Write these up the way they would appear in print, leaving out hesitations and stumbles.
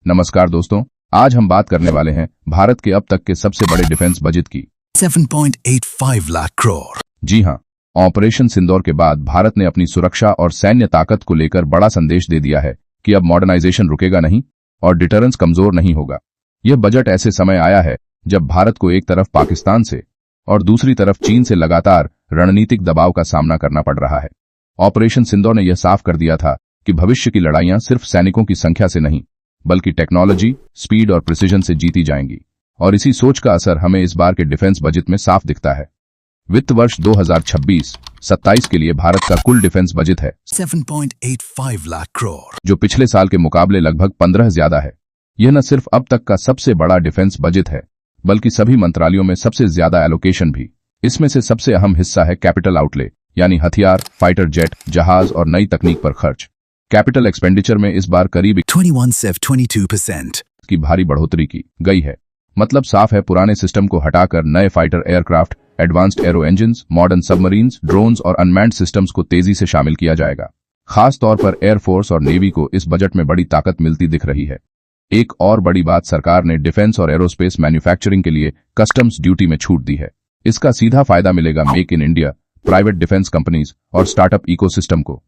नमस्कार दोस्तों, आज हम बात करने वाले हैं भारत के अब तक के सबसे बड़े डिफेंस बजट की। 7.85 लाख करोड़। जी हां, ऑपरेशन सिंदूर के बाद भारत ने अपनी सुरक्षा और सैन्य ताकत को लेकर बड़ा संदेश दे दिया है कि अब मॉडर्नाइजेशन रुकेगा नहीं और डिटरेंस कमजोर नहीं होगा। यह बजट ऐसे समय आया है जब भारत को एक तरफ पाकिस्तान से और दूसरी तरफ चीन से लगातार रणनीतिक दबाव का सामना करना पड़ रहा है। ऑपरेशन सिंदूर ने यह साफ कर दिया था कि भविष्य की लड़ाइयां सिर्फ सैनिकों की संख्या से नहीं बल्कि टेक्नोलॉजी, स्पीड और प्रिसीजन से जीती जाएंगी, और इसी सोच का असर हमें इस बार के डिफेंस बजट में साफ दिखता है। वित्त वर्ष 2026-27 के लिए भारत का कुल डिफेंस बजट है 7.85 लाख करोड़, जो पिछले साल के मुकाबले लगभग 15 ज्यादा है। यह न सिर्फ अब तक का सबसे बड़ा डिफेंस बजट है बल्कि सभी मंत्रालयों में सबसे ज्यादा एलोकेशन भी। इसमें से सबसे अहम हिस्सा है कैपिटल आउटले, यानी हथियार, फाइटर जेट, जहाज और नई तकनीक पर खर्च। कैपिटल एक्सपेंडिचर में इस बार करीब 21% की भारी बढ़ोतरी की गई है। मतलब साफ है, पुराने सिस्टम को हटाकर नए fighter aircraft, advanced arrow engines, modern submarines, drones और अनमैन्ड सिस्टम्स को तेजी से शामिल किया जाएगा। खास तौर पर एयरफोर्स और नेवी को इस बजट में बड़ी ताकत मिलती दिख रही है। एक और बड़ी बात, सरकार ने डिफेंस और एरोस्पेस मैन्युफैक्चरिंग के लिए कस्टम्स ड्यूटी में छूट दी है। इसका सीधा फायदा मिलेगा make in India, private defence companies और स्टार्टअप इकोसिस्टम को।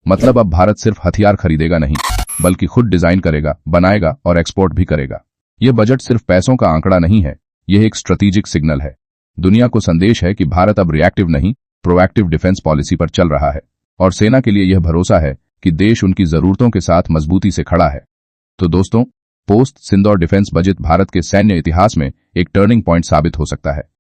मतलब अब भारत सिर्फ हथियार खरीदेगा नहीं बल्कि खुद डिजाइन करेगा, बनाएगा और एक्सपोर्ट भी करेगा। यह बजट सिर्फ पैसों का आंकड़ा नहीं है, यह एक स्ट्रेटेजिक सिग्नल है। दुनिया को संदेश है कि भारत अब रिएक्टिव नहीं, प्रोएक्टिव डिफेंस पॉलिसी पर चल रहा है, और सेना के लिए यह भरोसा है कि देश उनकी जरूरतों के साथ मजबूती से खड़ा है। तो दोस्तों, पोस्ट सिंदूर डिफेंस बजट भारत के सैन्य इतिहास में एक टर्निंग पॉइंट साबित हो सकता है।